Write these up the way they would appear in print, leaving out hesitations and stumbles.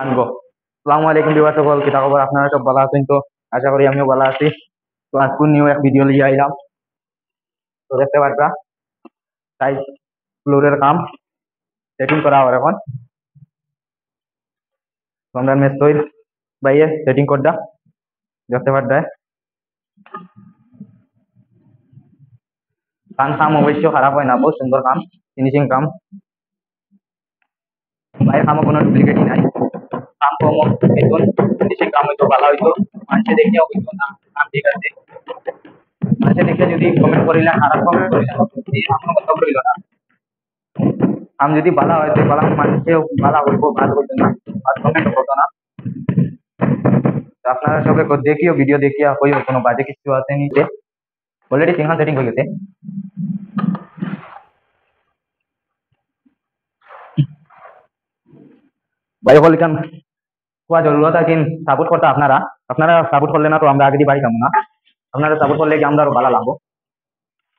আনবো। আসসালামু আলাইকুম বিবাহ সকল, কিতা খবর? আপনারা সব ভালো আছেন তো? আশা করি আমিও ভালো আছি। তো আজকে নিউ এক ভিডিও লিয়ে আইলাম। তো দেখতে পারবা তাই ফ্লোরের কাম সেটিং করা হবে এখন। তো আমরা মেস্তইর বাইরে সেটিং করদা দেখতে পারবা। কাম অবশ্য খারাপ হয় না, বহুত সুন্দর কাম, ফিনিশিং কাম। বাইরের কামও কোনো ডুপ্লিকেটই নাই। কাম কম বেতন, ফিনিশিং কাম হয়তো ভালো হইতো, মানুষে দেখিয়া হইতো না কাম ঠিক আছে। মানুষে দেখে যদি কমেন্ট করিলা, খারাপ কমেন্ট করিলা, আপনার কথা রইল না। কাম যদি ভালো হয় তো ভালো, মানুষেও ভালো হইব, ভালো হইতো না আর কমেন্ট করতো না। তো আপনারা সবাই দেখিও, ভিডিও দেখিয়া কইও কোনো বাজে কিছু আছে নিচে। অলরেডি তিনখান সেটিং হয়ে গেছে। ভাই হল কাম কোয়া জরুরত আছে, সাপোর্ট করতে আপনারা। আপনারা সাপোর্ট করলে না তো আমরা আগে দিয়ে বাড়ি যাবো না। আপনারা সাপোর্ট করলে কি আমরা আরো ভালো লাগবো,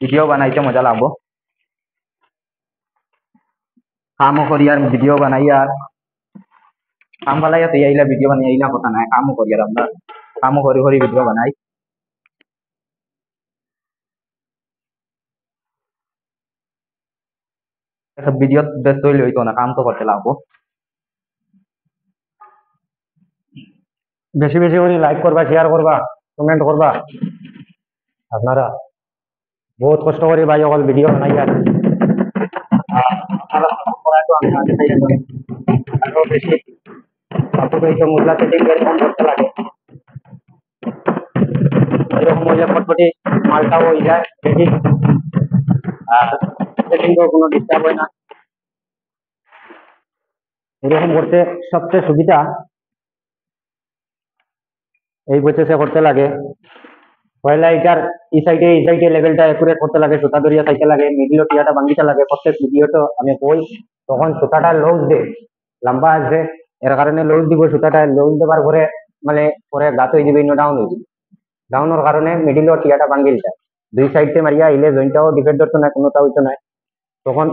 ভিডিও বানাইতে মজা লাগবো। কামও করি আর ভিডিও বানাই, আর কাম বালাইয়া তো এইলা ভিডিও বানাই এইলা কথা নাই, কামও করি আর আমরা কামও করি করি ভিডিও বানাই। ভিডিও ব্যস্ত হইলে হইতো না, কাম তো করতে লাগবো। বেশি বেশি করে লাইক করবা, শেয়ার করবা, কমেন্ট করবা। আপনারা বহুত কষ্ট করে ভাই অকল ভিডিও বানাই, আর আপনারা support করায় তো আমি আগে থেকে করি। আরো বেশি সাপোর্ট হইতো মহিলা সেটিং এরকম করতে লাগে, এরকম হইলে ফটফটি মালটাও হয়ে যায় রেডি, আর সেটিংও কোনো ডিস্টার্ব হয় না। এরকম করতে সবচেয়ে সুবিধা এই প্রসেসে করতে লাগে। পয়লা এটার এই সাইডে লেভেলটা একুরেট করতে লাগে, সুতা ধরিয়া চাইতে লাগে, মিডিল টিয়াটা ভাঙিতে লাগে। প্রত্যেক ভিডিও তো আমি কই তখন সুতাটা লউজ দে লম্বা আসবে, এর কারণে লউজ দিব। সুতাটা লউজ দেবার পরে মানে পরে গাত হয়ে যাবে, ডাউন হয়ে যাবে। ডাউনের কারণে মিডিল টিয়াটা ভাঙিল যায়। দুই সাইডে মারিয়া ইলে জয়েন্টটাও ডিফেক্ট ধরতো না, কোনোটা হইতো না। তখন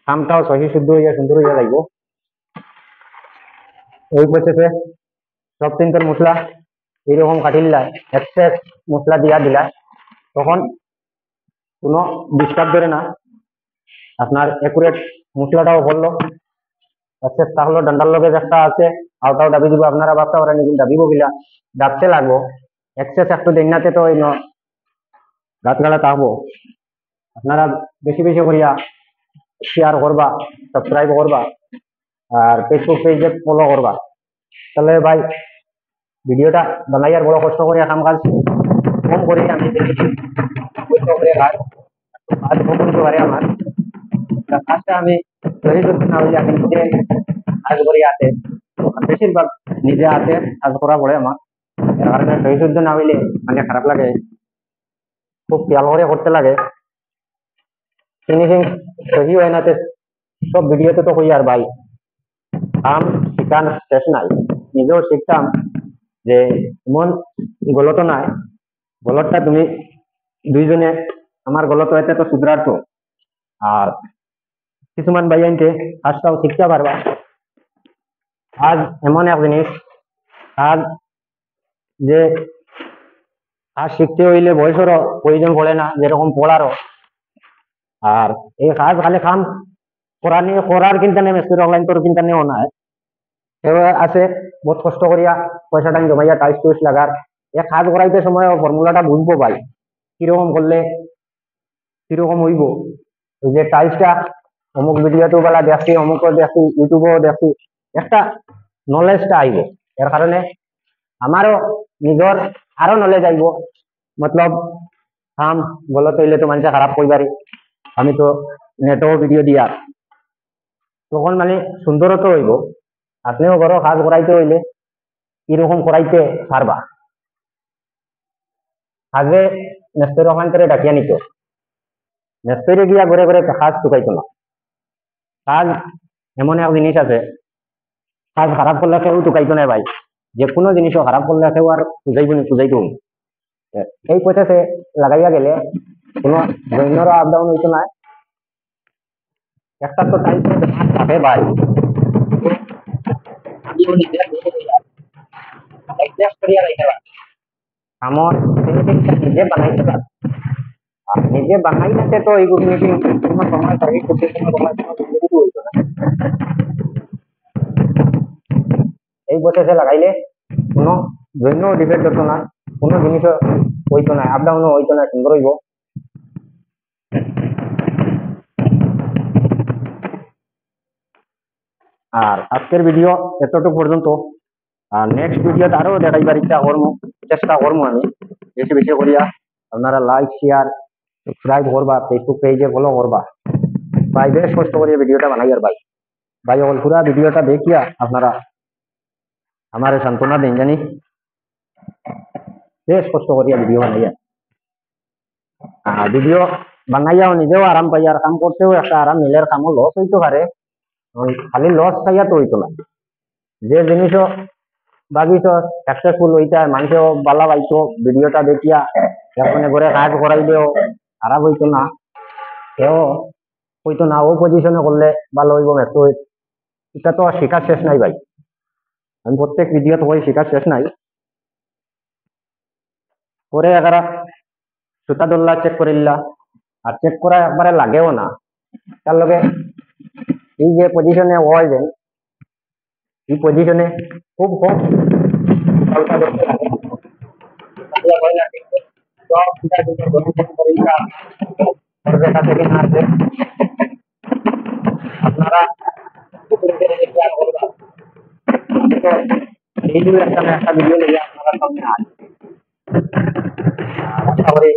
কামটাও সহি শুদ্ধ হইয়া সুন্দর হইয়া লাগব। এই প্রসেসে সব তিনটার মশলা এইরকম কাটিল্লা, এক্সেস মশলা দিয়া দিলা, তখন কোনো ডিস্টার্ব ধরে না। আপনার একুরেট মশলাটাও বললো, এক্সেস থাকলো। ডান্ডার লগে একটা আছে, আওটাও দাবি দিব। আপনারা ভাবতে পারেন কিন্তু দাবিব গিলা ডাকতে লাগবো। এক্সেস একটু দেনাতে তো গাছ গালা থাকবো। আপনারা বেশি বেশি করিয়া শেয়ার করবা, সাবস্ক্রাইব করবা, আর ফেসবুক পেজে ফলো করবা। তাহলে ভাই ভিডিওটা বানাই আর বড় কষ্ট করে কাম কাজ কম করে আমি দেখেছি কষ্ট করে কাজ কম করতে পারে আমার কাজটা। আমি তৈরি করতে না হইলে আমি নিজে কাজ করি হাতে, বেশিরভাগ নিজে হাতে কাজ করা পড়ে আমার। এর কারণে সহি শুদ্ধ না হইলে মানে খারাপ লাগে, খুব খেয়াল করে করতে লাগে। ফিনিশিং সহি হয় না সব ভিডিওতে তো কই আর ভাই কাম শিখান শেষ নাই। নিজেও শিখতাম যে এমন গলত নাই, গলতটা তুমি দুইজনে আমার গলত হইতে তো শুধরাত। আর কিছুমান ভাই আনতে কাজটাও শিখতে পারবা। আজ এমন এক জিনিস, কাজ যে কাজ শিখতে হইলে বয়সেরও প্রয়োজন পড়ে না, যেরকম পড়ারও। আর এই কাজ খালি কাম করা নিয়ে করার চিন্তা নেই, মেসির অনলাইন তোর চিন্তা নেও না। আছে বহুত কষ্ট করিয়া পয়সা টাইম জমাইয়া টাইস টুইস লাগার, এ কাজ করাইতে সময় ফর্মুলাটা বুঝবো ভাই কিরকম করলে কিরকম হইব। এই যে টাইসটা অমুক ভিডিওতে বেলা দেখছি, অমুক দেখছি, ইউটিউবেও দেখছি, একটা নলেজটা আইব। এর কারণে আমারও নিজের আরো নলেজ আইব। মতলব কাম গলত হইলে তো মানুষে খারাপ কইবারি, আমি তো নেটও ভিডিও দিয়া, তখন মানে সুন্দরত হইব। আপনিও ঘর কাজ করাইতে হইলে কিরকম করাইতে পারবা। আগে নেস্তর ওখান থেকে ডাকিয়া নিত, নেস্তরে গিয়া ঘরে ঘরে কাজ টুকাইতো না। কাজ এমন এক জিনিস আছে, কাজ খারাপ করলে কেউ টুকাইতো না ভাই। যে কোনো জিনিসও খারাপ করলে কেউ আর পুজাইতো। এই প্রসেসে লাগাইয়া গেলে কোনো দৈন্যর আপ ডাউন হইতো না। একটা তো টাইম থাকে ভাই, ভিডিও নিজে অ্যাডজাস্ট করিয়া রাখতে পারে আমার ফিনিশিংটা নিজে বানাইতে পারে আর নিজে বানাই না তো এই গ্রুপ মিটিং কোনো সময় সার্ভিস করতে কোনো সময় কোনো কিছু হইতো না এই প্রসেসে লাগাইলে কোনো জন্য ডিফেক্ট হতো না কোনো জিনিসও হইতো না আপ ডাউনও হইতো না সুন্দর হইব আর আজকের ভিডিও এতটুকু পর্যন্ত আর নেক্সট ভিডিওতে আরো দেখাইবার চেষ্টা করবো আমি বেশি বেশি করিয়া আপনারা লাইক শেয়ার সাবস্ক্রাইব করবা ফেসবুক পেজে ফলো করবা ভাই বেশ কষ্ট করিয়া ভিডিওটা বানাই আর ভাই অল পুরা ভিডিওটা দেখিয়া আপনারা আমার সান্ত্বনা দেন জানি বেশ কষ্ট করিয়া ভিডিও বানাইয়া ভিডিও বানাইয়াও নিজেও আরাম পাই আর কাম করতেও একটা আরাম মিলের কামও লস হইতে পারে খালি লস খাইয়া তো হইতো না যে জিনিসও ভাবিছ সাকসেসফুল হইতা মানুষও বালা পাইতো ভিডিওটা দেখিয়া এখন ঘরে কাজ করাইলেও খারাপ হইতো না সেও হইতো না ও পজিশনে করলে ভালো হইব ব্যস্ত এটা তো শেখার শেষ নাই ভাই আমি প্রত্যেক ভিডিওতে কই শেখার শেষ নাই পরে এগারা সুতা দোল্লা চেক করিল্লা আর চেক করা একবারে লাগেও না তার লগে এই যে পজিশনে হয় যে এই পজিশনে খুব কম হালকা ধরতে লাগে আপনারা একটা ভিডিও লেগে আপনারা সামনে আসবে আশা করি